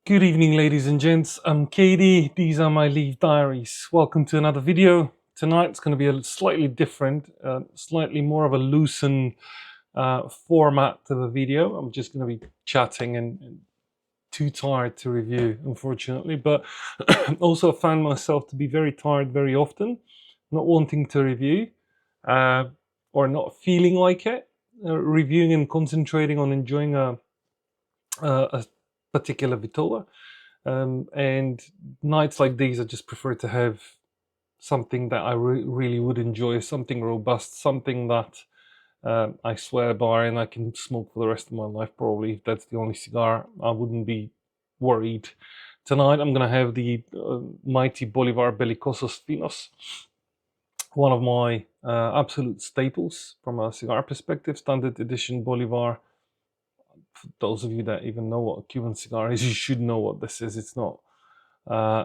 Good evening, ladies and gents. I'm KD. These are my Leaf Diaries. Welcome to another video. Tonight's going to be a slightly different, slightly more of a loosened format of a video. I'm just going to be chatting and too tired to review, unfortunately. But also found myself to be very tired very often, not wanting to review or not feeling like it. Reviewing and concentrating on enjoying a particular vitola. And nights like these, I just prefer to have something that I really would enjoy, something robust, something that I swear by and I can smoke for the rest of my life. Probably, if that's the only cigar, I wouldn't be worried. Tonight, I'm going to have the mighty Bolivar Belicosos Finos, one of my absolute staples from a cigar perspective, standard edition Bolivar. For those of you that even know what a Cuban cigar is, you should know what this is. It's not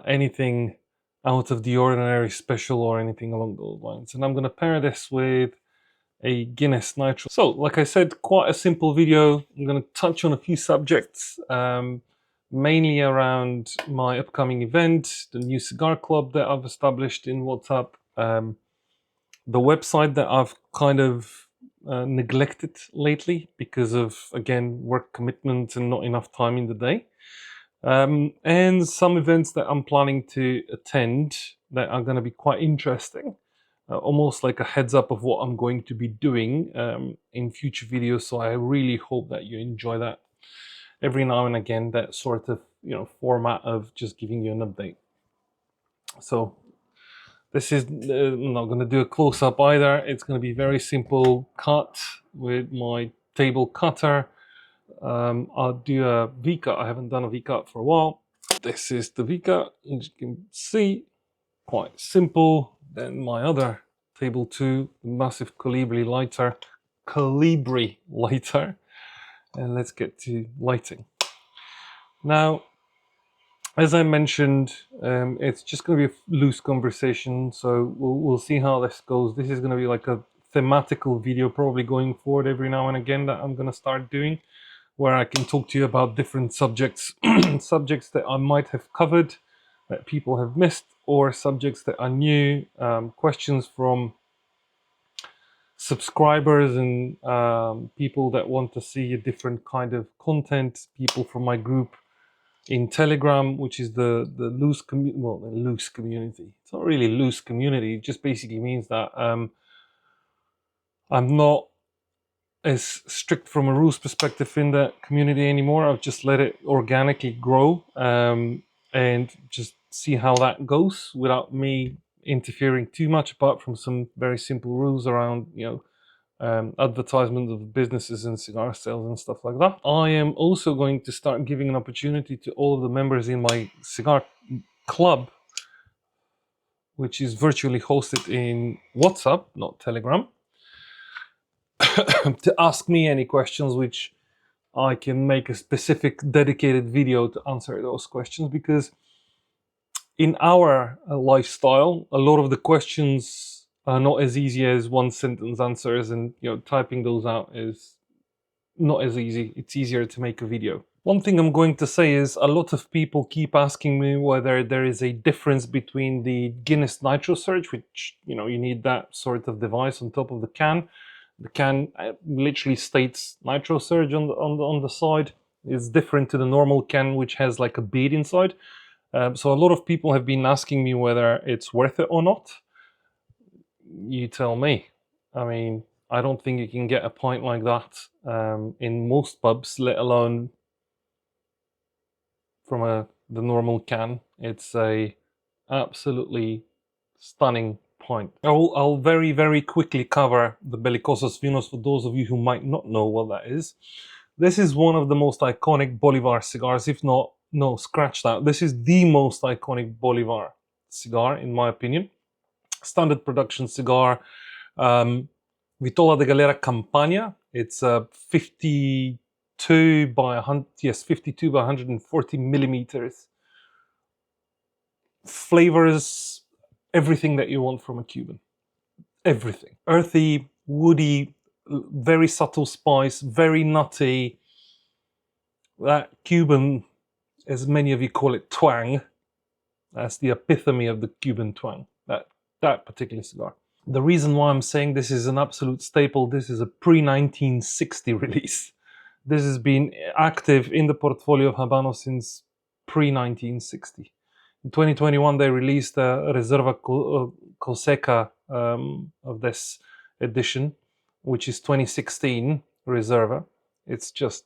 anything out of the ordinary, special, or anything along those lines. And I'm going to pair this with a Guinness Nitro. So, like I said, quite a simple video. I'm going to touch on a few subjects, mainly around my upcoming event, the new cigar club that I've established in WhatsApp, the website that I've kind of neglected lately because of, again, work commitment and not enough time in the day. And some events that I'm planning to attend that are going to be quite interesting. Almost like a heads up of what I'm going to be doing in future videos. So I really hope that you enjoy that. Every now and again, that sort of format of just giving you an update. So this is I'm not going to do a close-up either. It's going to be very simple cut with my table cutter. I'll do a V-cut. I haven't done a V-cut for a while. This is the V-cut, as you can see, quite simple. Then my other table 2, massive Colibri lighter, and let's get to lighting. Now, as I mentioned, it's just going to be a loose conversation, so we'll see how this goes. This is going to be like a thematical video, probably going forward every now and again, that I'm going to start doing, where I can talk to you about different subjects, subjects that I might have covered, that people have missed, or subjects that are new, questions from subscribers and people that want to see a different kind of content, people from my group in Telegram, which is the loose community. Well, the loose community. It's not really loose community. It just basically means that I'm not as strict from a rules perspective in that community anymore. I've just let it organically grow and just see how that goes without me interfering too much, apart from some very simple rules around advertisement of businesses and cigar sales and stuff like that. I am also going to start giving an opportunity to all of the members in my cigar club, which is virtually hosted in WhatsApp, not Telegram, to ask me any questions, which I can make a specific dedicated video to answer those questions, because in our lifestyle, a lot of the questions are not as easy as one sentence answers, and typing those out is not as easy. It's easier to make a video. One thing I'm going to say is a lot of people keep asking me whether there is a difference between the Guinness Nitro Surge, which you need that sort of device on top of the can. The can literally states Nitro Surge on the side. It's different to the normal can, which has like a bead inside. So a lot of people have been asking me whether it's worth it or not. You tell me. I mean, I don't think you can get a pint like that in most pubs, let alone from the normal can. It's a absolutely stunning pint. I'll very, very quickly cover the Belicosos Finos for those of you who might not know what that is. This is one of the most iconic Bolivar cigars, if not, no, scratch that. This is the most iconic Bolivar cigar, in my opinion. Standard production cigar. Vitola de Galera Campania. It's a 52 by 140 millimeters. Flavors everything that you want from a Cuban. Everything. Earthy, woody, very subtle spice, very nutty. That Cuban as many of you call it, twang. That's the epitome of the Cuban twang, that particular cigar. The reason why I'm saying this is an absolute staple, this is a pre-1960 release. This has been active in the portfolio of Habano since pre-1960. In 2021, they released a Reserva Coseca of this edition, which is 2016 Reserva. It's just,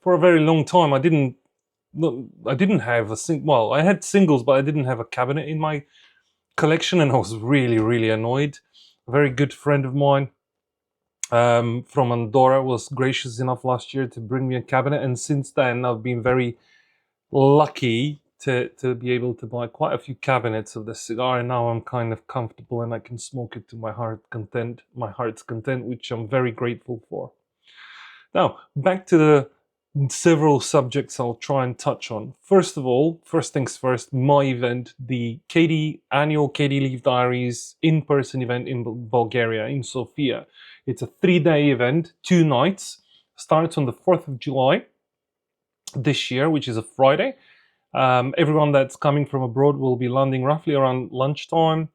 for a very long time, I didn't have well, I had singles, but I didn't have a cabinet in my collection, and I was really, really annoyed. A very good friend of mine from Andorra was gracious enough last year to bring me a cabinet, and since then I've been very lucky to be able to buy quite a few cabinets of this cigar, and now I'm kind of comfortable and I can smoke it to my heart's content, which I'm very grateful for. Now, back to the several subjects I'll try and touch on. First of all, first things first, my event, the annual KD Leaf Diaries in-person event in Bulgaria, in Sofia. It's a 3-day event, 2 nights. Starts on the 4th of July this year, which is a Friday. Everyone that's coming from abroad will be landing roughly around lunchtime.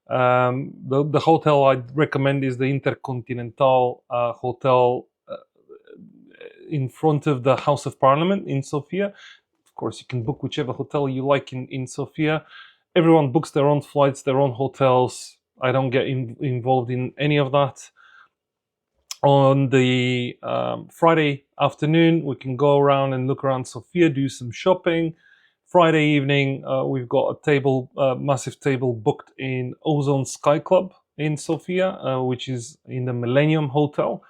The hotel I'd recommend is the Intercontinental Hotel in front of the House of Parliament in Sofia. Of course, you can book whichever hotel you like in Sofia. Everyone books their own flights, their own hotels. I don't get involved in any of that. On the Friday afternoon, we can go around and look around Sofia, do some shopping. Friday evening, we've got a massive table booked in Ozone Sky Club in Sofia, which is in the Millennium Hotel,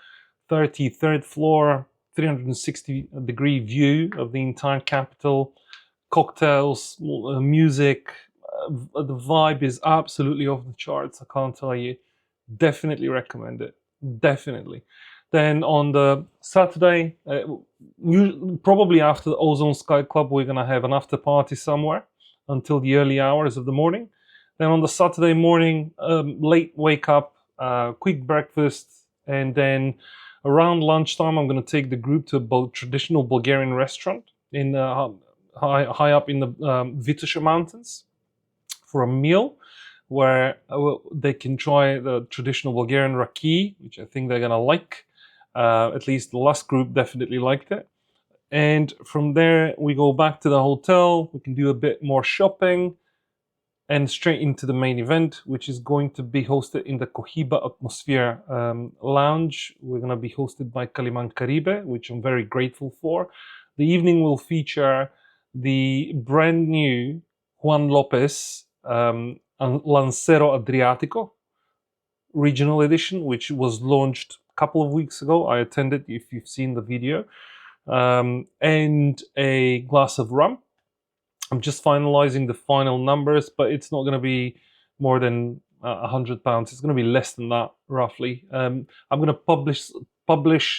33rd floor, 360-degree view of the entire capital, cocktails, music. The vibe is absolutely off the charts, I can't tell you. Definitely recommend it. Definitely. Then on the Saturday, probably after the Ozone Sky Club, we're going to have an after party somewhere until the early hours of the morning. Then on the Saturday morning, late wake up, quick breakfast, and then around lunchtime, I'm going to take the group to a traditional Bulgarian restaurant in high up in the Vitosha Mountains for a meal, where they can try the traditional Bulgarian raki, which I think they're going to like. At least the last group definitely liked it. And from there, we go back to the hotel. We can do a bit more shopping and straight into the main event, which is going to be hosted in the Cohiba Atmosphere Lounge. We're going to be hosted by Kaliman Caribe, which I'm very grateful for. The evening will feature the brand new Juan Lopez Lancero Adriatico regional edition, which was launched a couple of weeks ago. I attended, if you've seen the video, and a glass of rum. I'm just finalizing the final numbers, but it's not going to be more than £100. It's going to be less than that, roughly. I'm going to publish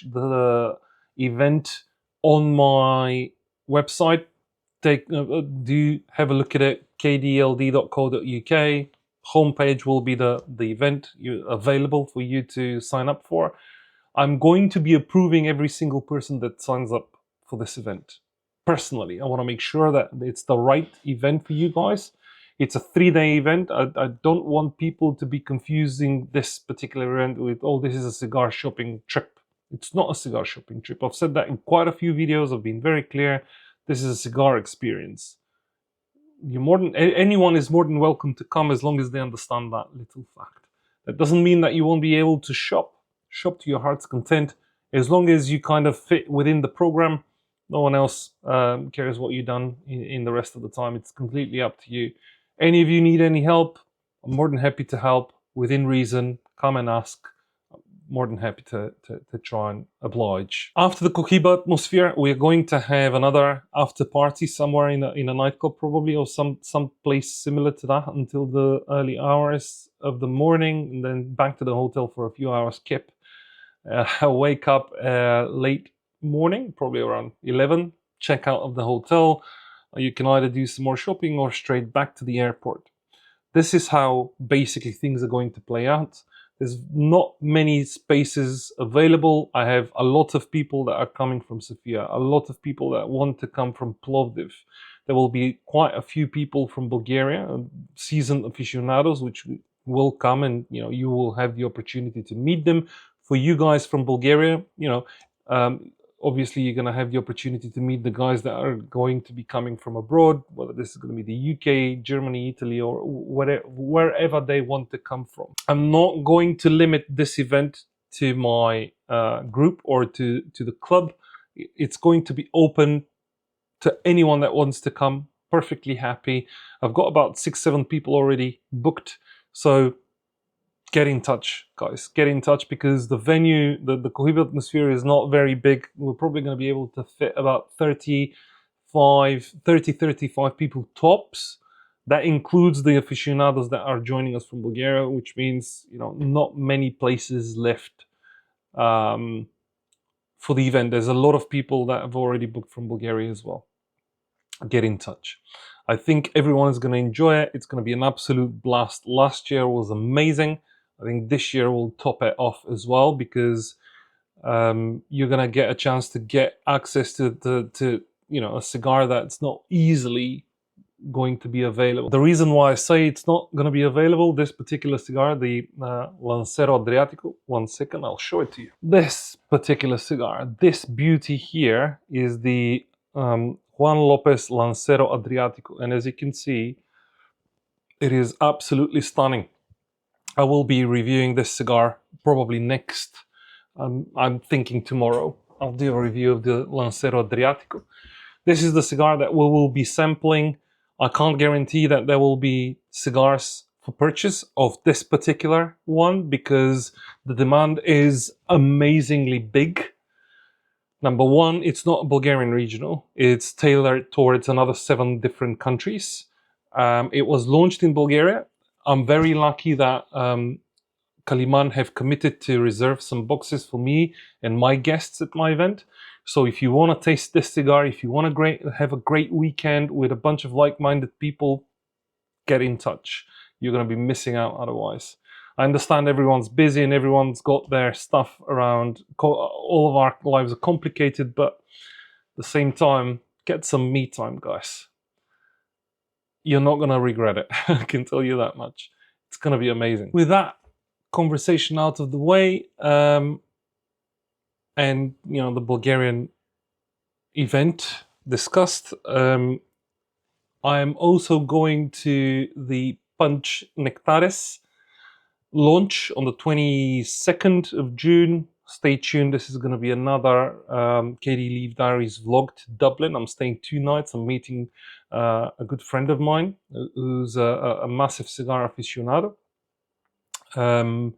the event on my website. Do have a look at it, kdld.co.uk. Homepage will be the event available for you to sign up for. I'm going to be approving every single person that signs up for this event. Personally, I want to make sure that it's the right event for you guys. It's a 3-day event. I don't want people to be confusing this particular event with, oh, this is a cigar shopping trip. It's not a cigar shopping trip. I've said that in quite a few videos. I've been very clear. This is a cigar experience. Anyone is more than welcome to come, as long as they understand that little fact. That doesn't mean that you won't be able to shop to your heart's content. As long as you kind of fit within the program, no one else cares what you've done in the rest of the time. It's completely up to you. Any of you need any help, I'm more than happy to help within reason. Come and ask. I'm more than happy to try and oblige. After the Cohiba Atmosphere, we're going to have another after party somewhere in a nightclub, probably, or some place similar to that until the early hours of the morning, and then back to the hotel for a few hours kip. Wake up late morning, probably around 11, check out of the hotel. You can either do some more shopping or straight back to the airport. This is how basically things are going to play out. There's not many spaces available. I have a lot of people that are coming from Sofia, a lot of people that want to come from Plovdiv. There will be quite a few people from Bulgaria, seasoned aficionados, which will come, and you will have the opportunity to meet them. For you guys from Bulgaria, obviously you're going to have the opportunity to meet the guys that are going to be coming from abroad, whether this is going to be the UK, Germany, Italy, or wherever they want to come from. I'm not going to limit this event to my group or to the club. It's going to be open to anyone that wants to come. Perfectly happy. I've got about 6-7 people already booked, so get in touch, guys. Get in touch, because the venue, the Cohiba atmosphere is not very big. We're probably going to be able to fit about 35 people tops. That includes the aficionados that are joining us from Bulgaria, which means not many places left for the event. There's a lot of people that have already booked from Bulgaria as well. Get in touch. I think everyone is going to enjoy it. It's going to be an absolute blast. Last year was amazing. I think this year will top it off as well, because you're going to get a chance to get access to a cigar that's not easily going to be available. The reason why I say it's not going to be available, this particular cigar, the Lancero Adriatico, one second, I'll show it to you. This particular cigar, this beauty here, is the Juan Lopez Lancero Adriatico, and as you can see, it is absolutely stunning. I will be reviewing this cigar probably next. I'm thinking tomorrow I'll do a review of the Lancero Adriatico. This is the cigar that we will be sampling. I can't guarantee that there will be cigars for purchase of this particular one, because the demand is amazingly big. Number one, it's not a Bulgarian regional. It's tailored towards another 7 different countries. It was launched in Bulgaria. I'm very lucky that Kaliman have committed to reserve some boxes for me and my guests at my event. So if you want to taste this cigar, if you want to have a great weekend with a bunch of like-minded people, get in touch. You're going to be missing out otherwise. I understand everyone's busy and everyone's got their stuff around. All of our lives are complicated, but at the same time, get some me time, guys. You're not going to regret it. I can tell you that much. It's going to be amazing. With that conversation out of the way, and the Bulgarian event discussed, I am also going to the Punch Nectares launch on the 22nd of June. Stay tuned. This is going to be another KD Leaf Diaries vlog to Dublin. I'm staying 2 nights. I'm meeting a good friend of mine who's a massive cigar aficionado. And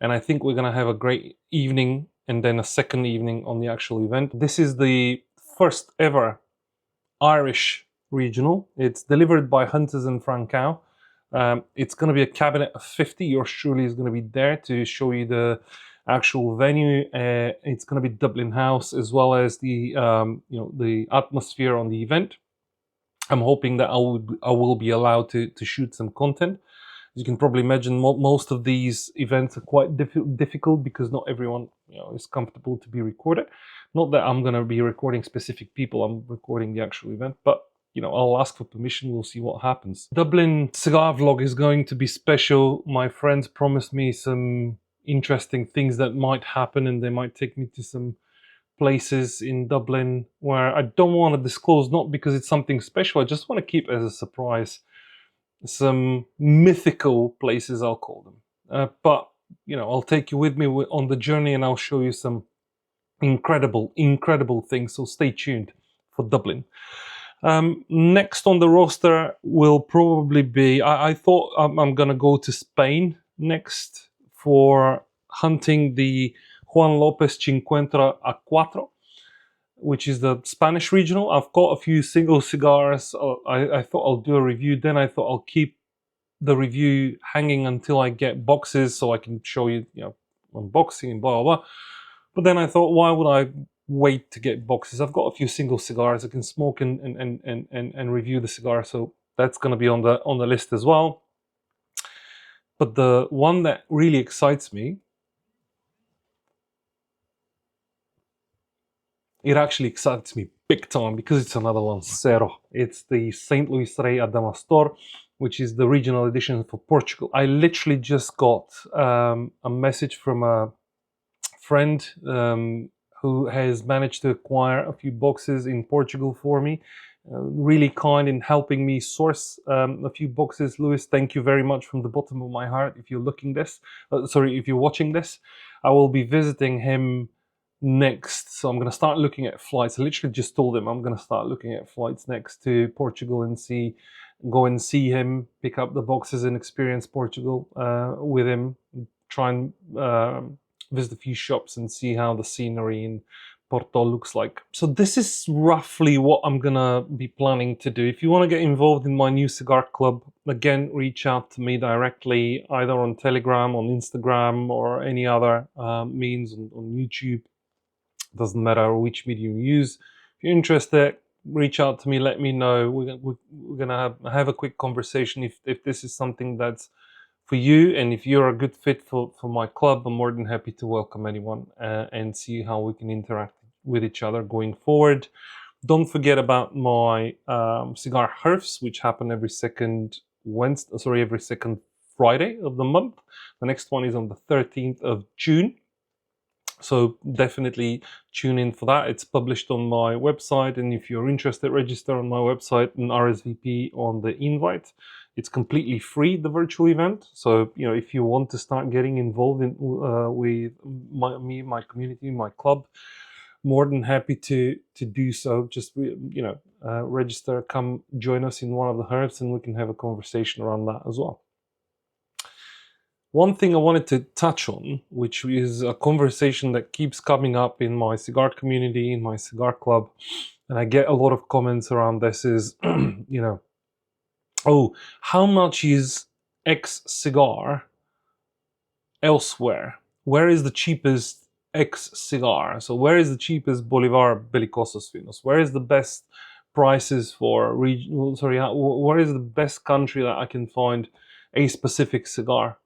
I think we're going to have a great evening and then a second evening on the actual event. This is the first ever Irish regional. It's delivered by Hunters and Francow. It's going to be a cabinet of 50. Yours truly is going to be there to show you the actual venue. It's going to be Dublin House, as well as the the atmosphere on the event. I'm hoping that I will be allowed to shoot some content. As you can probably imagine, most of these events are quite difficult, because not everyone is comfortable to be recorded. Not that I'm going to be recording specific people. I'm recording the actual event, but I'll ask for permission. We'll see what happens. Dublin cigar vlog is going to be special. My friends promised me some interesting things that might happen, and they might take me to some places in Dublin where I don't want to disclose, not because it's something special. I just want to keep it as a surprise. Some mythical places, I'll call them. But I'll take you with me on the journey, and I'll show you some incredible things. So stay tuned for Dublin. Next on the roster will probably be, I thought I'm gonna go to Spain next for hunting the Juan Lopez Cincuentra a Cuatro, which is the Spanish regional. I've got a few single cigars. I thought I'll do a review. Then I thought I'll keep the review hanging until I get boxes, so I can show you, unboxing and blah blah blah. But then I thought, why would I wait to get boxes? I've got a few single cigars I can smoke and review the cigar, so that's going to be on the list as well. But the one that really excites me, it actually excites me big time because it's another Lancero. It's the St. Louis Rey Adamastor, which is the regional edition for Portugal. I literally just got a message from a friend who has managed to acquire a few boxes in Portugal for me. Really kind in helping me source a few boxes. Lewis, thank you very much from the bottom of my heart. If you're if you're watching this, I will be visiting him next. So I'm going to start looking at flights. I literally just told him I'm going to start looking at flights next to Portugal and go and see him, pick up the boxes and experience Portugal with him. Try and visit a few shops and see how the scenery in Porto looks like. So this is roughly what I'm gonna be planning to do. If you want to get involved in my new cigar club, again, reach out to me directly, either on Telegram, on Instagram, or any other means on YouTube. Doesn't matter which medium you use. If you're interested, reach out to me, let me know. We're gonna have a quick conversation if this is something that's for you, and if you're a good fit for my club, I'm more than happy to welcome anyone and see how we can interact with each other going forward. Don't forget about my cigar herfs, which happen every second Friday of the month. The next one is on the 13th of June. So definitely tune in for that. It's published on my website, and if you're interested, register on my website and RSVP on the invite. It's completely free, the virtual event. So, you know, if you want to start getting involved in with my community, my club, more than happy to do so. Just register, come join us in one of the herbs, and we can have a conversation around that as well. One thing I wanted to touch on, which is a conversation that keeps coming up in my cigar community, in my cigar club, and I get a lot of comments around this, is, you know, oh, how much is X cigar elsewhere? Where is the cheapest X cigar? So where is the cheapest Bolivar Belicosos Finos? Where is the best prices for where is the best country that I can find a specific cigar?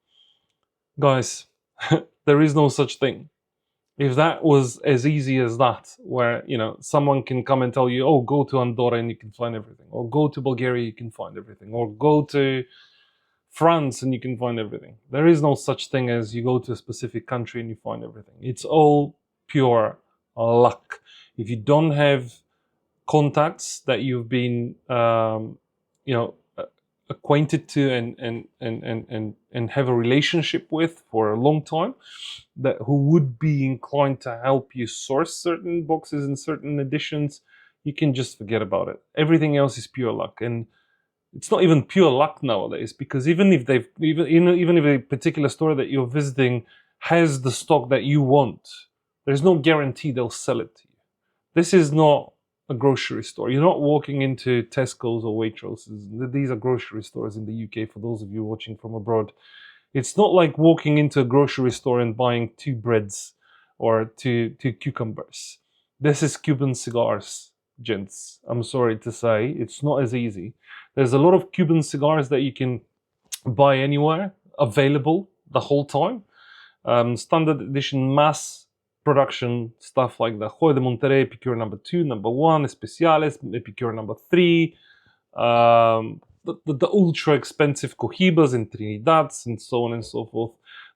Guys, there is no such thing. If that was as easy as that, where, you know, someone can come and tell you, oh, go to Andorra and you can find everything, or go to Bulgaria, you can find everything, or go to France and you can find everything. There is no such thing as you go to a specific country and you find everything. It's all pure luck. If you don't have contacts that you've been, acquainted to and have a relationship with for a long time, that who would be inclined to help you source certain boxes and certain editions, you can just forget about it. Everything else is pure luck, and it's not even pure luck nowadays, because even if a particular store that you're visiting has the stock that you want, there's no guarantee they'll sell it to you. This is not a grocery store. You're not walking into Tesco's or Waitroses. These are grocery stores in the UK, for those of you watching from abroad. It's not like walking into a grocery store and buying 2 breads or two cucumbers. This is Cuban cigars, gents. I'm sorry to say, it's not as easy. There's a lot of Cuban cigars that you can buy anywhere, available the whole time. Standard edition mass production stuff like the Joya de Monterrey Epicure number 2, number 1, Especiales, Epicure number 3, the ultra expensive Cohibas and Trinidads, and so on and so forth.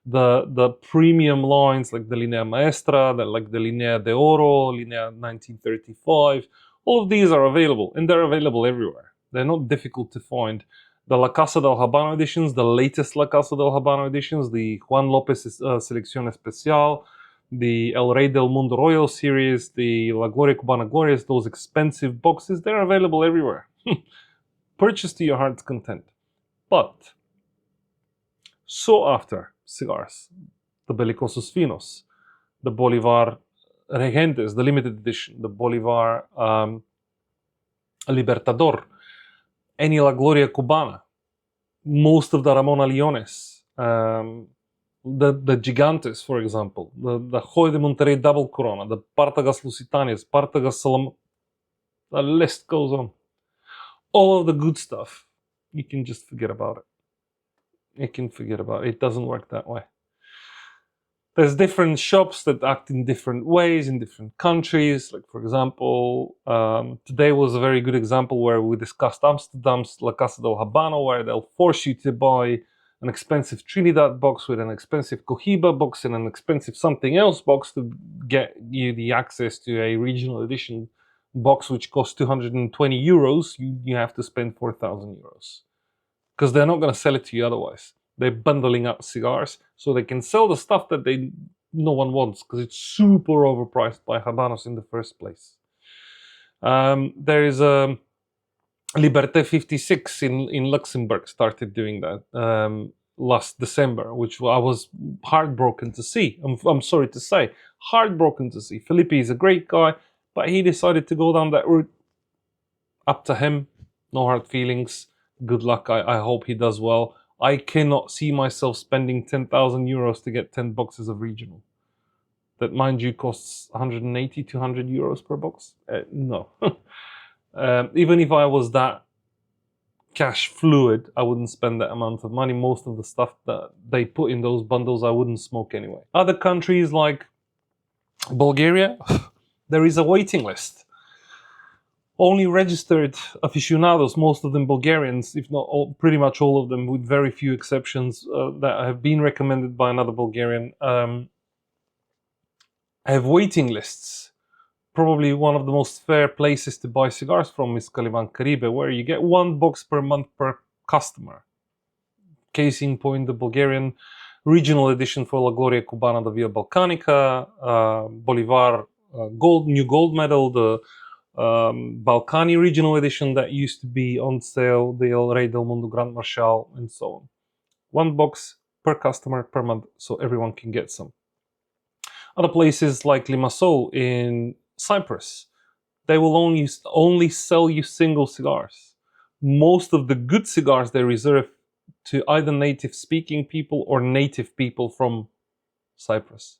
The premium lines like the Linea Maestra, like the Linea de Oro, Linea 1935, all of these are available, and they're available everywhere. They're not difficult to find. The La Casa del Habano editions, the latest La Casa del Habano editions, the Juan Lopez Selección Especial, the El Rey del Mundo Royal series, the La Gloria Cubana Glorias, those expensive boxes, they're available everywhere. Purchase to your heart's content. But, so after cigars, the Belicosos Finos, the Bolivar Regentes, the limited edition, the Bolivar Libertador, any La Gloria Cubana, most of the Ramon Leones, the Gigantes, for example, the Joya de Monterrey Double Corona, the Partagas Lusitanes, Partagas Salam, the list goes on. All of the good stuff, you can just forget about it. you can forget about it. It doesn't work that way. There's different shops that act in different ways in different countries. Like, for example, today was a very good example where we discussed Amsterdam's La Casa del Habano, where they'll force you to buy an expensive Trinidad box with an expensive Cohiba box and an expensive something else box to get you the access to a regional edition box, which costs 220 euros. You have to spend 4,000 euros because they're not going to sell it to you otherwise. They're bundling up cigars so they can sell the stuff that no one wants because it's super overpriced by Habanos in the first place. There is a Liberté 56 in Luxembourg started doing that last December, which I was heartbroken to see. I'm sorry to say, heartbroken to see. Felipe is a great guy, but he decided to go down that route. Up to him, no hard feelings. Good luck. I hope he does well. I cannot see myself spending 10,000 euros to get 10 boxes of regional. That, mind you, costs 180, 200 euros per box. No. Even if I was that cash fluid, I wouldn't spend that amount of money. Most of the stuff that they put in those bundles, I wouldn't smoke anyway. Other countries like Bulgaria, there is a waiting list. Only registered aficionados, most of them Bulgarians, if not all, pretty much all of them, with very few exceptions that have been recommended by another Bulgarian, have waiting lists. Probably one of the most fair places to buy cigars from is Caliban Caribe, where you get 1 box per month per customer. Case in point, the Bulgarian regional edition for La Gloria Cubana de Via Balcanica, Bolivar new gold medal, the Balkani regional edition that used to be on sale, the El Rey del Mundo Grand Marshal, and so on. 1 box per customer per month, so everyone can get some. Other places like Limassol in Cyprus, they will only sell you single cigars. Most of the good cigars they reserve to either native speaking people or native people from Cyprus.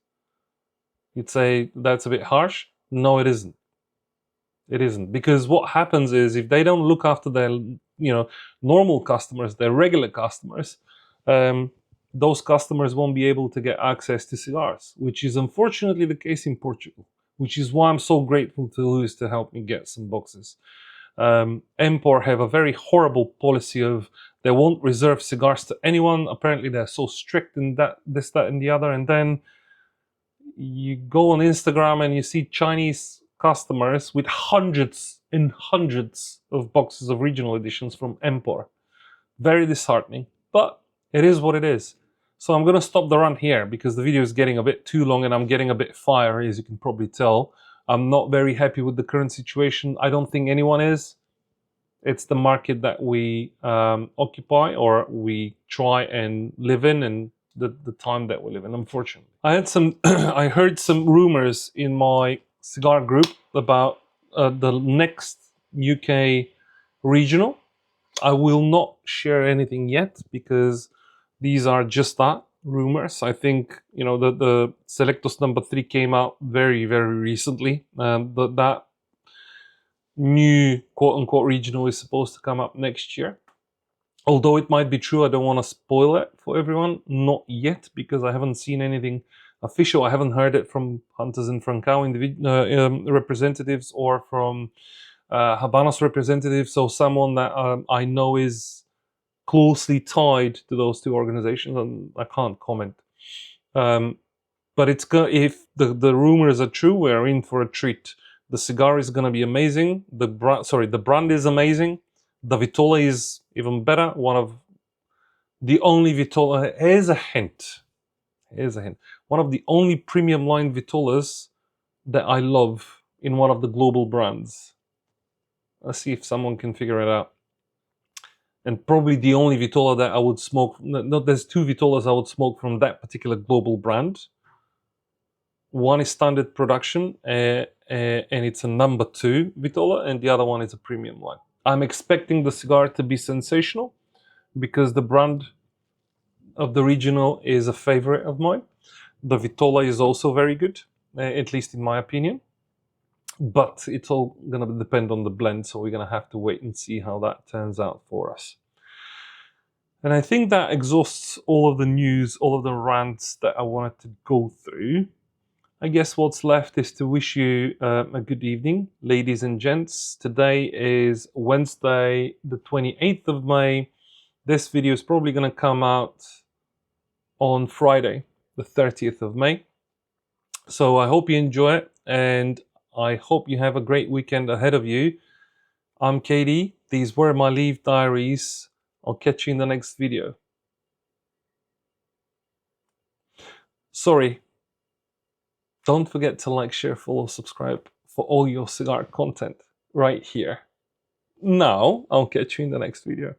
You'd say that's a bit harsh? No, it isn't. It isn't, because what happens is if they don't look after their normal customers, their regular customers, those customers won't be able to get access to cigars, which is unfortunately the case in Portugal, which is why I'm so grateful to Luis to help me get some boxes. Empor have a very horrible policy of they won't reserve cigars to anyone. Apparently they're so strict in that, this, that, and the other, and then you go on Instagram and you see Chinese customers with hundreds and hundreds of boxes of regional editions from Empor. Very disheartening, but it is what it is. So I'm going to stop the rant here because the video is getting a bit too long and I'm getting a bit fiery, as you can probably tell. I'm not very happy with the current situation. I don't think anyone is. It's the market that we occupy, or we try and live in, and the time that we live in, unfortunately. I heard some rumors in my cigar group about the next UK regional. I will not share anything yet because these are just that, rumors. I think, the Selectos number 3 came out very, very recently. That new quote-unquote regional is supposed to come up next year. Although it might be true, I don't want to spoil it for everyone. Not yet, because I haven't seen anything official. I haven't heard it from Hunters and Francao representatives or from Habanos representatives, so someone that I know is closely tied to those two organizations, and I can't comment. But if the rumors are true, we're in for a treat. The cigar is going to be amazing. The brand is amazing. The Vitola is even better. One of the only Vitola, here's a hint. One of the only premium line Vitolas that I love in one of the global brands. Let's see if someone can figure it out. And probably the only Vitola that I would smoke. No, there's 2 Vitolas I would smoke from that particular global brand. One is standard production, and it's a number 2 Vitola, and the other one is a premium line. I'm expecting the cigar to be sensational because the brand of the regional is a favorite of mine. The Vitola is also very good, at least in my opinion. But it's all going to depend on the blend, so we're going to have to wait and see how that turns out for us. And I think that exhausts all of the news, all of the rants that I wanted to go through. I guess what's left is to wish you a good evening, ladies and gents. Today is Wednesday, the 28th of May. This video is probably going to come out on Friday, the 30th of May. So I hope you enjoy it, and I hope you have a great weekend ahead of you. I'm KD. These were my Leaf Diaries. I'll catch you in the next video. Sorry, don't forget to like, share, follow, subscribe for all your cigar content right here. Now, I'll catch you in the next video.